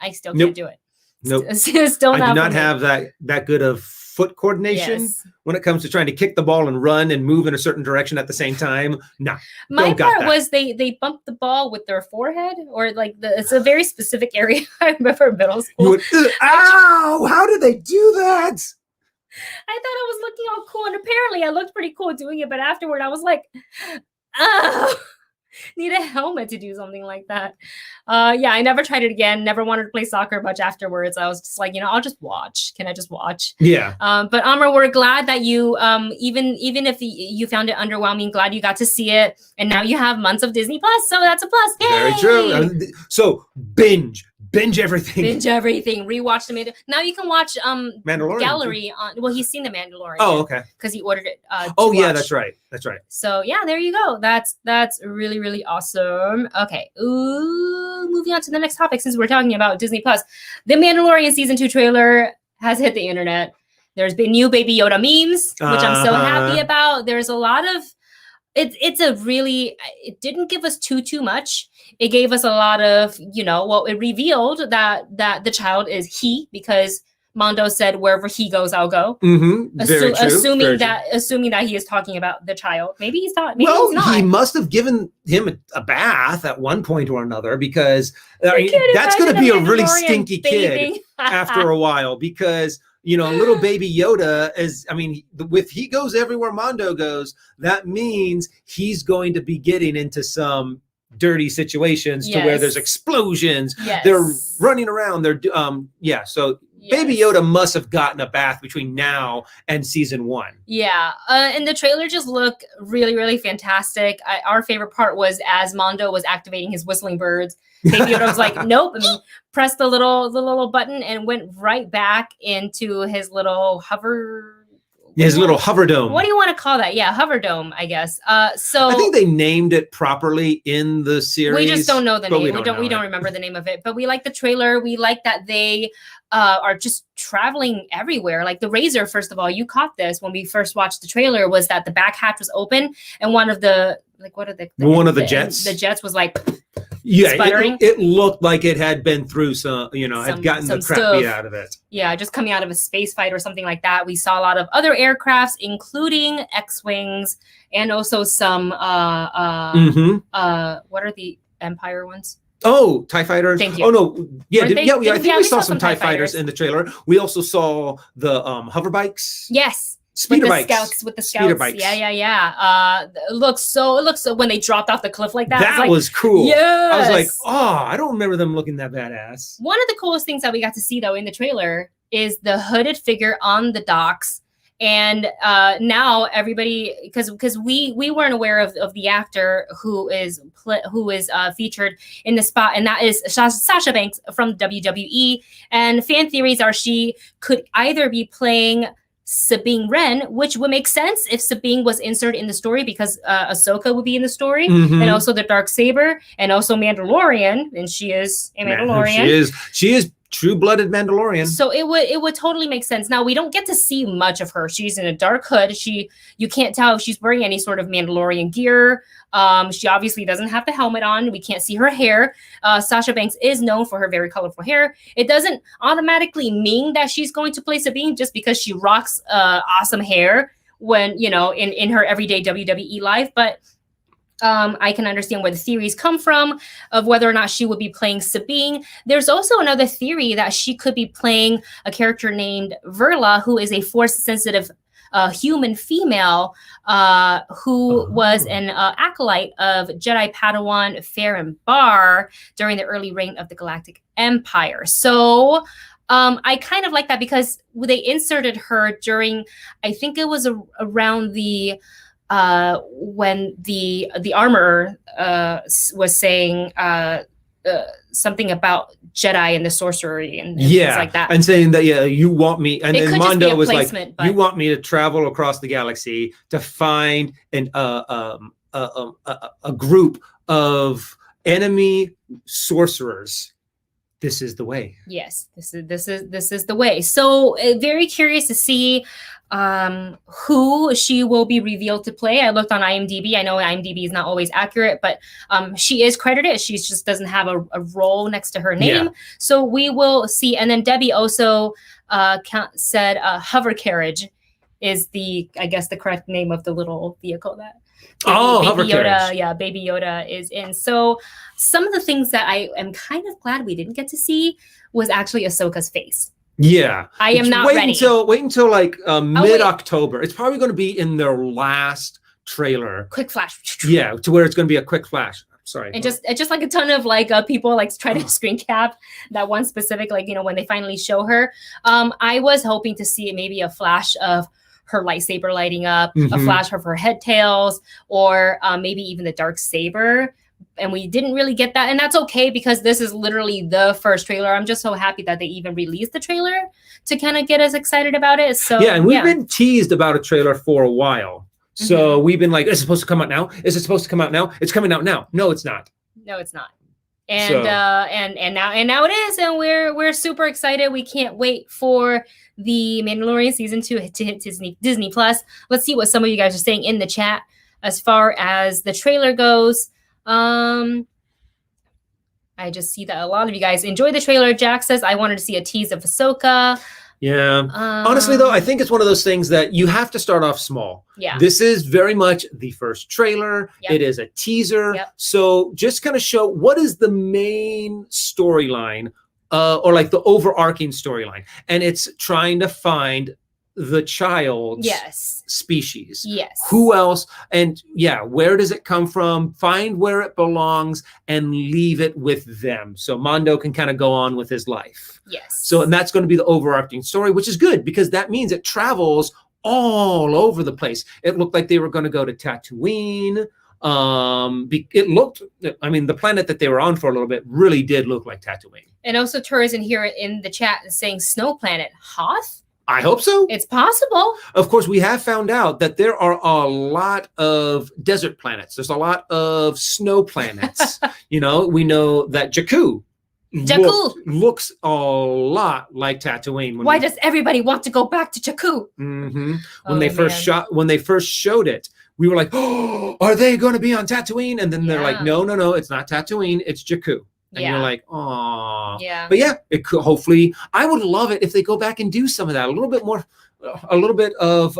do it. Nope. Still I do not have that good of foot coordination when it comes to trying to kick the ball and run and move in a certain direction at the same time. No. My part was they bumped the ball with their forehead, or it's a very specific area. I remember middle school. Ow! How did they do that? I thought I was looking all cool, and apparently I looked pretty cool doing it, but afterward I was like, oh, need a helmet to do something like that. I never tried it again. Never wanted to play soccer much afterwards. I was just like, I'll just watch. Can I just watch? Yeah. But Amr, we're glad that you, even if you found it underwhelming, glad you got to see it. And now you have months of Disney Plus. So that's a plus. Yay! Very true. So binge everything. Rewatch the now you can watch Mandalorian Gallery on. Well, he's seen the Mandalorian. Oh, okay. Because he ordered it. That's right. So there you go. That's really, really awesome. Okay. Ooh, moving on to the next topic, since we're talking about Disney Plus. The Mandalorian season 2 trailer has hit the internet. There's been new Baby Yoda memes, which I'm so happy about. There's a lot of it's a really, it didn't give us too much. It gave us a lot of, well, it revealed that the child is he, because Mondo said, wherever he goes, I'll go. Very true. Assuming that he is talking about the child. Maybe he's not. Maybe well, he's not. He must have given him a bath at one point or another, because that's going to be a really stinky kid after a while, because little baby Yoda is, if he goes everywhere Mondo goes, that means he's going to be getting into some dirty situations to where there's explosions. They're running around. So Baby Yoda must have gotten a bath between now and season 1. Yeah. And the trailer just looked really, really fantastic. Our favorite part was as Mondo was activating his whistling birds, Baby Yoda was like, nope, and pressed the little button and went right back into his little little hover dome. What do you want to call that? Yeah, hover dome, I guess. So I think they named it properly in the series. We just don't know the name. We don't remember the name of it. But we like the trailer. We like that they are just traveling everywhere. Like the Razor, first of all, you caught this when we first watched the trailer, was that the back hatch was open and one of the the jets. The jets was like sputtering. It looked like it had been through had gotten the crap beat out of it. Yeah, just coming out of a space fight or something like that. We saw a lot of other aircrafts, including X-Wings, and also some what are the Empire ones? Oh, TIE fighters. Thank you. Oh no, I think we saw some TIE fighters in the trailer. We also saw the hover bikes. Yes. Speeder bikes. With the scouts. Speeder bikes. Yeah. It looks so when they dropped off the cliff like that. That was cool. Yes. I was like, I don't remember them looking that badass. One of the coolest things that we got to see though in the trailer is the hooded figure on the docks. And now everybody, because we weren't aware of the actor who is featured in the spot, and that is Sasha Banks from WWE. And fan theories are she could either be playing Sabine Wren, which would make sense if Sabine was inserted in the story, because Ahsoka would be in the story, and also the Darksaber, and also Mandalorian, and she is a Mandalorian. She is true-blooded Mandalorian. So it would totally make sense. Now we don't get to see much of her. She's in a dark hood. You can't tell if she's wearing any sort of Mandalorian gear. She obviously doesn't have the helmet on. We can't see her hair. Sasha Banks is known for her very colorful hair. It doesn't automatically mean that she's going to play Sabine just because she rocks awesome hair when in her everyday WWE life, but I can understand where the theories come from of whether or not she would be playing Sabine. There's also another theory that she could be playing a character named Verla, who is a force-sensitive human female who was an acolyte of Jedi Padawan Farron Barr during the early reign of the Galactic Empire. So I kind of like that because they inserted her during, I think it was around the when the armorer was saying something about Jedi and the sorcery and things like that, and saying that you want me, and then Mondo was like, but you want me to travel across the galaxy to find a group of enemy sorcerers. This is the way. Yes, this is the way. So very curious to see who she will be revealed to play. I looked on IMDb. I know IMDb is not always accurate, but she is credited. She just doesn't have a role next to her name. So we will see. And then Debbie also said hover carriage is I guess the correct name of the little vehicle that Baby hover Yoda, carriage. yeah, Baby Yoda is in. So some of the things that I am kind of glad we didn't get to see was actually Ahsoka's face. Yeah, I am not ready. Wait until like mid-October. It's probably going to be in their last trailer. Quick flash. Yeah, to where it's going to be a quick flash. Sorry. And just like a ton of people try to screen cap that one specific, when they finally show her. I was hoping to see maybe a flash of her lightsaber lighting up, a flash of her head tails, or maybe even the dark saber. And we didn't really get that. And that's okay because this is literally the first trailer. I'm just so happy that they even released the trailer to kind of get us excited about it. So yeah, and we've been teased about a trailer for a while. So we've been like, is it supposed to come out now? Is it supposed to come out now? It's coming out now. No, it's not. No, it's not. And and now it is, and we're super excited. We can't wait for the Mandalorian season 2 to hit Disney Plus. Let's see what some of you guys are saying in the chat. as far as the trailer goes. I just see that a lot of you guys enjoy the trailer. Jack says, I wanted to see a tease of Ahsoka. Yeah. Honestly, though, I think it's one of those things that you have to start off small. Yeah. This is very much the first trailer. Yep. It is a teaser. Yep. So just kind of show what is the main storyline or like the overarching storyline. And it's trying to find the child's species. Yes. Who else? And yeah, where does it come from? Find where it belongs and leave it with them. So Mando can kind of go on with his life. Yes. So, and that's going to be the overarching story, which is good because that means it travels all over the place. It looked like they were going to go to Tatooine. It looked, I mean, the planet that they were on for a little bit really did look like Tatooine. And also Torres in here in the chat is saying snow planet Hoth. I hope so. It's possible. Of course, we have found out that there are a lot of desert planets. There's a lot of snow planets. You know, we know that Jakku looks a lot like Tatooine. Why does everybody want to go back to Jakku? Mm-hmm. When they first showed it, we were like, "Oh, are they going to be on Tatooine?" And then they're like, "No, it's not Tatooine. It's Jakku." And you're like, "Aw." Yeah. But yeah, it could hopefully. I would love it if they go back and do some of that, a little bit more, a little bit of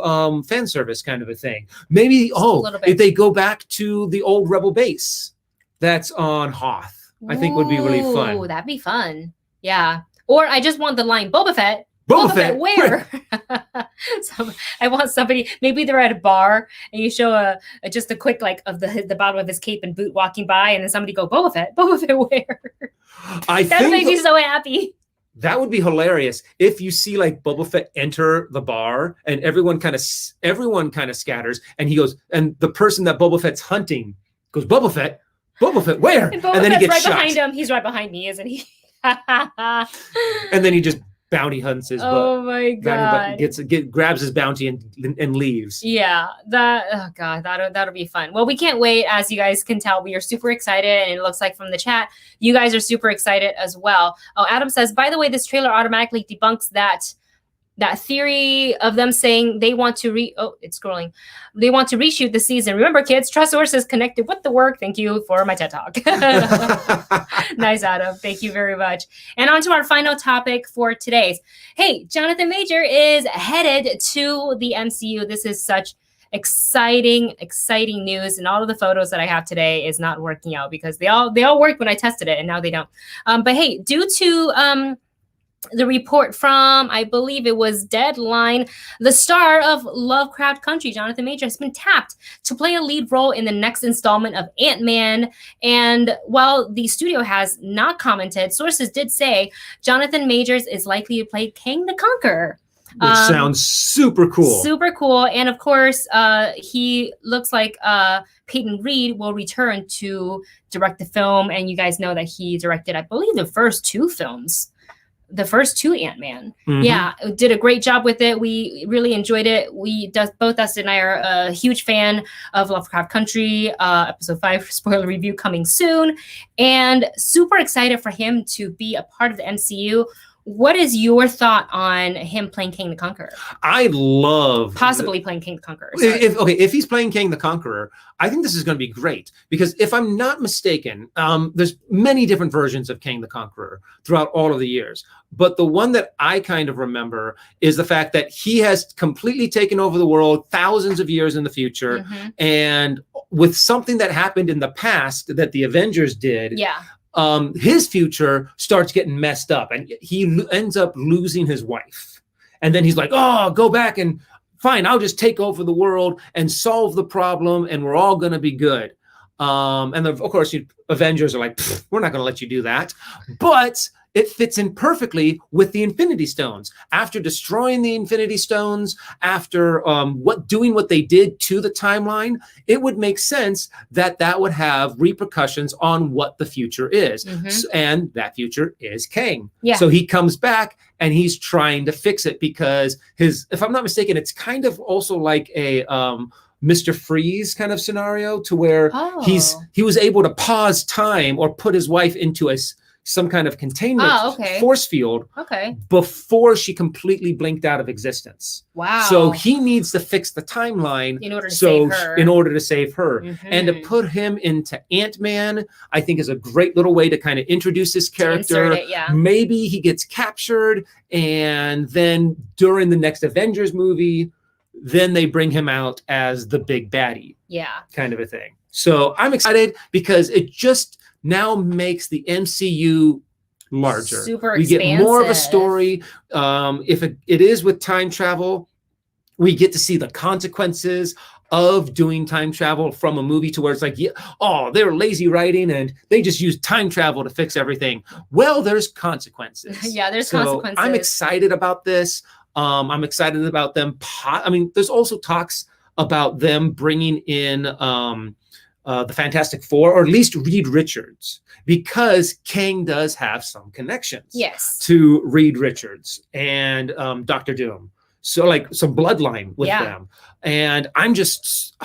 fan service kind of a thing. Maybe if they go back to the old Rebel base that's on Hoth. I think would be really fun. Oh, that'd be fun. Yeah. Or I just want the line, Boba Fett. Boba Fett where? So I want somebody, maybe they're at a bar and you show just a quick like of the bottom of his cape and boot walking by and then somebody go, Boba Fett where? That makes me so happy. That would be hilarious if you see like Boba Fett enter the bar and everyone kind of scatters and he goes, and the person that Boba Fett's hunting goes, Boba Fett where? And then he gets right shot. Behind him. He's right behind me, isn't he? And then he just bounty hunts his oh my god, grabs his bounty and leaves. Yeah, that'll be fun. Well, we can't wait. As you guys can tell, we are super excited, and it looks like from the chat you guys are super excited as well. Oh, Adam says, by the way, this trailer automatically debunks that theory of them saying they want to they want to reshoot the season. Remember, kids, trust sources connected with the work. Thank you for my TED Talk. Nice, Adam. Thank you very much. And on to our final topic for today's. Hey, Jonathan Major is headed to the MCU. This is such exciting news, and all of the photos that I have today is not working out because they all worked when I tested it and now they don't. But hey, due to the report from, I believe it was Deadline, the star of Lovecraft Country, Jonathan Major, has been tapped to play a lead role in the next installment of Ant-Man. And while the studio has not commented, sources did say Jonathan Majors is likely to play Kang the Conqueror. Which sounds super cool. Super cool. And of course, he looks like Peyton Reed will return to direct the film. And you guys know that he directed, I believe, the first two Ant-Man. Mm-hmm. Yeah, did a great job with it. We really enjoyed it. Both Dustin and I are a huge fan of Lovecraft Country. Episode 5 spoiler review coming soon. And super excited for him to be a part of the MCU. What is your thought on him playing King the Conqueror? I love possibly playing King the Conqueror. If he's playing King the Conqueror, I think this is going to be great because if I'm not mistaken, there's many different versions of King the Conqueror throughout all of the years. But the one that I kind of remember is the fact that he has completely taken over the world thousands of years in the future. Mm-hmm. And with something that happened in the past that the Avengers did. Yeah. His future starts getting messed up and he ends up losing his wife. And then he's like, oh, go back and fine, I'll just take over the world and solve the problem and we're all going to be good. And of course, Avengers are like, we're not going to let you do that. But it fits in perfectly with the Infinity Stones. After destroying the Infinity Stones, after doing what they did to the timeline, it would make sense that would have repercussions on what the future is. Mm-hmm. And that future is Kang. Yeah. So he comes back and he's trying to fix it because if I'm not mistaken, it's kind of also like a Mr. Freeze kind of scenario to where he was able to pause time or put his wife into a some kind of containment okay. force field Okay. before she completely blinked out of existence. Wow. So he needs to fix the timeline in order to save her. in order to save her. And to put him into Ant-Man, I think is a great little way to kind of introduce his character. Insert it, yeah. Maybe he gets captured, and then during the next Avengers movie, then they bring him out as the big baddie. Yeah. Kind of a thing. So I'm excited because it just now makes the MCU larger. Super we expansive. Get more of a story. If it is with time travel, we get to see the consequences of doing time travel from a movie to where it's like, they're lazy writing and they just use time travel to fix everything. Well, there's consequences. Yeah, there's consequences. I'm excited about this. I'm excited about them. There's also talks about them bringing in the Fantastic Four, or at least Reed Richards, because Kang does have some connections to Reed Richards and Doctor Doom. So like some bloodline with them. And I'm just,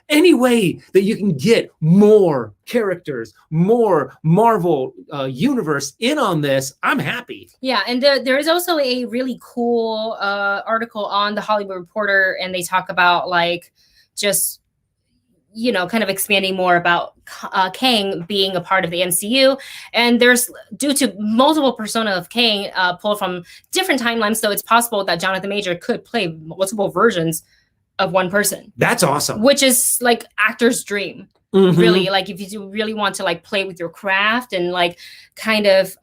any way that you can get more characters, more Marvel universe in on this, I'm happy. Yeah, and there is also a really cool article on the Hollywood Reporter, and they talk about like just, kind of expanding more about Kang being a part of the MCU. And there's, due to multiple persona of Kang pulled from different timelines, so it's possible that Jonathan Major could play multiple versions of one person. That's awesome. Which is like actor's dream. Really, like if you really want to like play with your craft and like kind of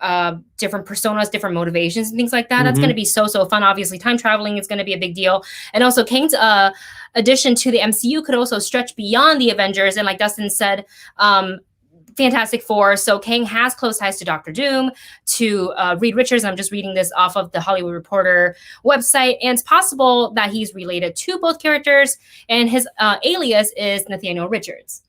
different personas, different motivations and things like that, that's going to be so fun. Obviously, time traveling is going to be a big deal. And also Kang's addition to the MCU could also stretch beyond the Avengers. And like Dustin said, Fantastic Four. So Kang has close ties to Doctor Doom, to Reed Richards. I'm just reading this off of the Hollywood Reporter website. And it's possible that he's related to both characters. And his alias is Nathaniel Richards.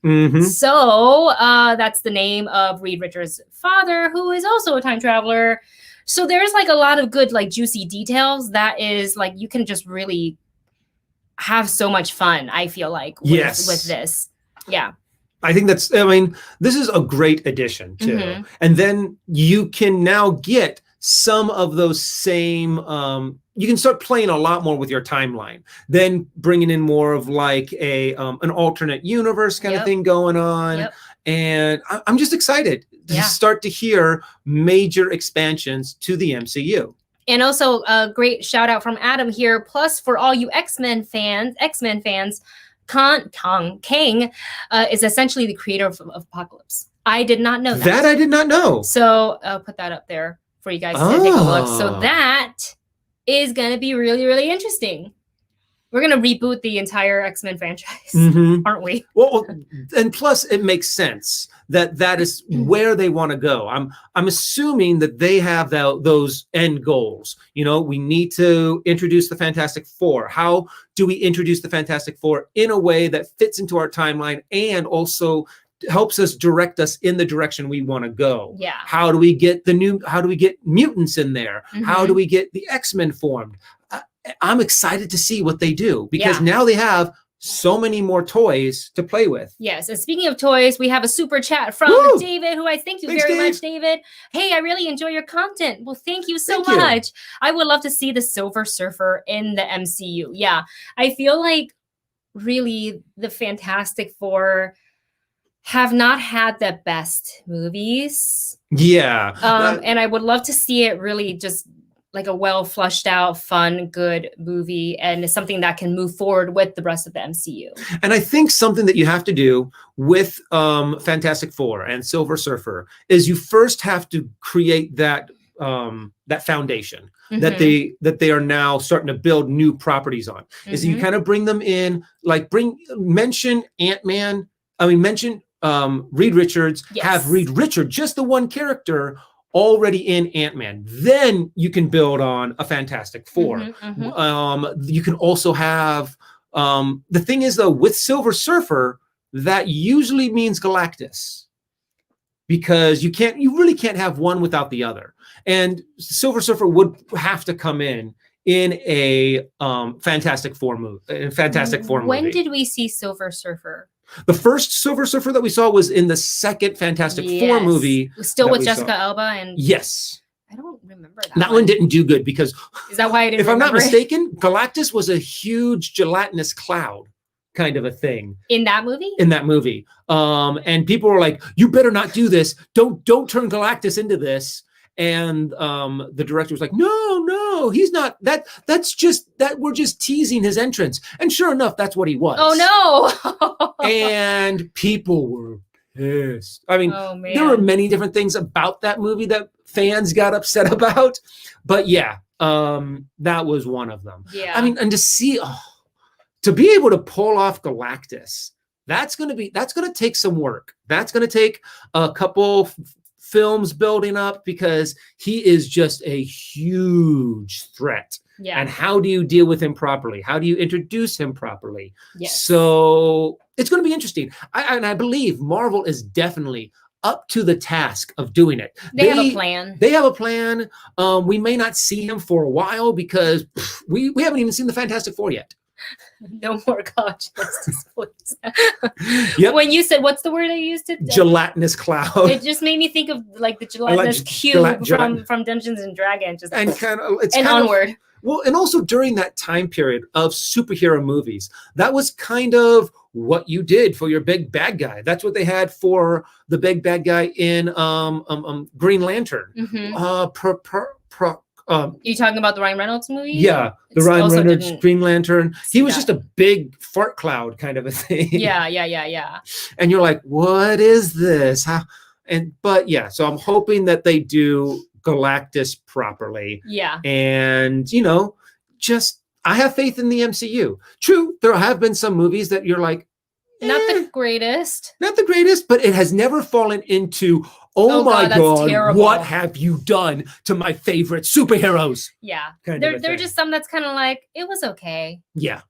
So that's the name of Reed Richards' father, who is also a time traveler. So there's like a lot of good, like juicy details that is like, you can just really have so much fun, I feel like, with this. Yeah. I think this is a great addition too. And then you can now get some of those same, you can start playing a lot more with your timeline, then bringing in more of like an alternate universe kind of thing going on. And I'm just excited to start to hear major expansions to the MCU. And also a great shout out from Adam here. Plus, for all you X-Men fans, Kang is essentially the creator of Apocalypse. I did not know that. That I did not know. So I'll put that up there for you guys to take a look. So that is going to be really, really interesting. We're going to reboot the entire X-Men franchise, aren't we? Well, and plus it makes sense that is where they want to go. I'm assuming that they have those end goals. We need to introduce the Fantastic Four. How do we introduce the Fantastic Four in a way that fits into our timeline and also helps us direct us in the direction we want to go? Yeah. How do we get mutants in there? How do we get the X-Men formed? I'm excited to see what they do, because now they have so many more toys to play with. Yes. And speaking of toys, we have a super chat from David, who I thank you very much, David. Hey, I really enjoy your content. Well, thank you so much. I would love to see the Silver Surfer in the MCU. Yeah. I feel like really the Fantastic Four have not had the best movies. Yeah. And I would love to see it really just like a well flushed out, fun, good movie, and it's something that can move forward with the rest of the MCU. And I think something that you have to do with Fantastic Four and Silver Surfer is you first have to create that foundation that they are now starting to build new properties on. Is you kind of bring them in, like mention Ant-Man. Mention Reed Richards. Have Reed Richards, just the one character, already in Ant-Man. Then you can build on a Fantastic Four. You can also have the thing is though, with Silver Surfer, that usually means Galactus, because you really can't have one without the other. And Silver Surfer would have to come in in a Fantastic Four movie. When did we see Silver Surfer? The first Silver Surfer that we saw was in the second Fantastic Four movie. Still with Jessica Alba and yes. I don't remember that. That one didn't do good because is that why I didn't if I'm not mistaken, Galactus was a huge gelatinous cloud kind of a thing. In that movie? In that movie. And people were like, you better not do this. Don't turn Galactus into this. And the director was like, no, he's not. That's just that we're just teasing his entrance. And sure enough, that's what he was. Oh no. And people were pissed. I mean, there were many different things about that movie that fans got upset about. But yeah, that was one of them. Yeah. I mean, and to see to be able to pull off Galactus, that's gonna take some work. That's gonna take a couple films building up because he is just a huge threat. Yeah. And how do you deal with him properly? How do you introduce him properly? Yes. So it's going to be interesting. I believe Marvel is definitely up to the task of doing it. They have a plan. They have a plan. We may not see him for a while because we haven't even seen the Fantastic Four yet. No more God justice, please. Yep. When you said, what's the word I used? Gelatinous cloud. It just made me think of like the gelatinous cube from Dungeons and Dragons. Just and kind of, it's and kind onward. Well, and also during that time period of superhero movies, that was kind of what you did for your big bad guy. That's what they had for the big bad guy in Green Lantern. You talking about the Ryan Reynolds movie? Yeah, the Ryan Reynolds Green Lantern. He was just a big fart cloud kind of a thing. Yeah. And you're like, what is this? But yeah, so I'm hoping that they do Galactus properly. Yeah. And, I have faith in the MCU. True, there have been some movies that you're like, not the greatest. Not the greatest, but it has never fallen into, oh my God, what have you done to my favorite superheroes? Yeah. There are just some that's kind of like, it was okay. Yeah.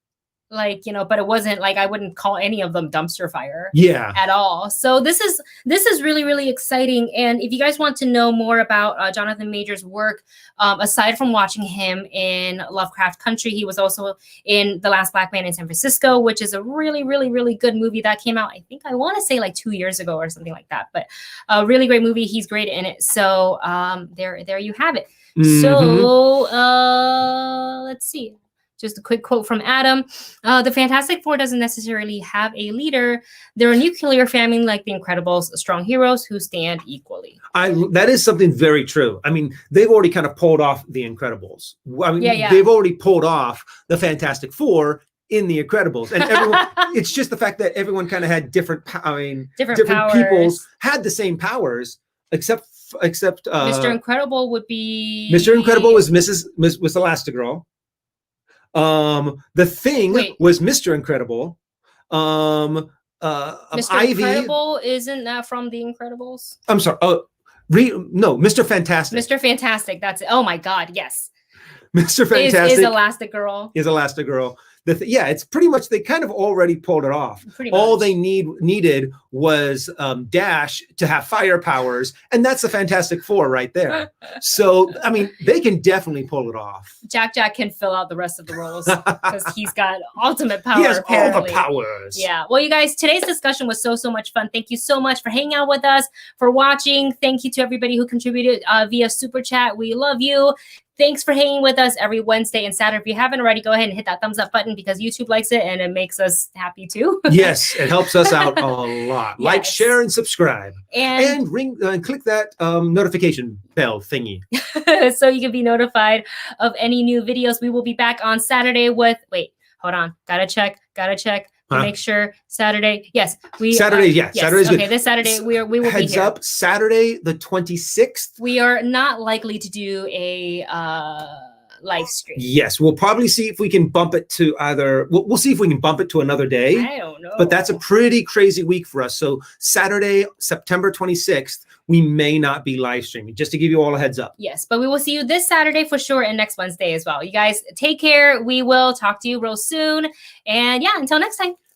Like, but it wasn't like, I wouldn't call any of them dumpster fire at all. So this is really, really exciting. And if you guys want to know more about Jonathan Majors' work, aside from watching him in Lovecraft Country, he was also in The Last Black Man in San Francisco, which is a really, really, really good movie that came out, I think I want to say like 2 years ago or something like that, but a really great movie. He's great in it. So there you have it. Mm-hmm. So let's see. Just a quick quote from Adam. The Fantastic Four doesn't necessarily have a leader. They're a nuclear family like the Incredibles, strong heroes who stand equally. That is something very true. I mean, they've already kind of pulled off the Incredibles. I mean, yeah. They've already pulled off the Fantastic Four in the Incredibles. And everyone, it's just the fact that everyone kind of had different people had the same powers, except Mr. Incredible would be... Mr. Incredible was was Elastigirl. The Thing was Mr. Incredible. Mr. Ivy, Incredible, isn't that from The Incredibles? I'm sorry. No, Mr. Fantastic. Mr. Fantastic. That's it. Oh my God. Yes. Mr. Fantastic is Elastigirl. Is Elastigirl. It's pretty much, they kind of already pulled it off. All they needed was Dash to have fire powers, and that's the Fantastic Four right there. So, I mean, they can definitely pull it off. Jack can fill out the rest of the roles because he's got ultimate power. He has apparently. all the powers. Yeah. Well, you guys, today's discussion was so much fun. Thank you so much for hanging out with us, for watching. Thank you to everybody who contributed via Super Chat. We love you. Thanks for hanging with us every Wednesday and Saturday. If you haven't already, go ahead and hit that thumbs up button because YouTube likes it and it makes us happy too. Yes, it helps us out a lot. Yes. Like, share, and subscribe. And ring and click that notification bell thingy. So you can be notified of any new videos. We will be back on Saturday with... Wait, hold on. Gotta check. Make sure Saturday. Yes, Saturday. Yes. Saturday's good. Okay, this Saturday we will be here. Heads up, Saturday the 26th. We are not likely to do a live stream. Yes, we'll probably see if we can bump it to we'll see if we can bump it to another day. I don't know. But that's a pretty crazy week for us. So Saturday, September 26th, we may not be live streaming, just to give you all a heads up. Yes, but we will see you this Saturday for sure and next Wednesday as well. You guys take care. We will talk to you real soon. And yeah, until next time.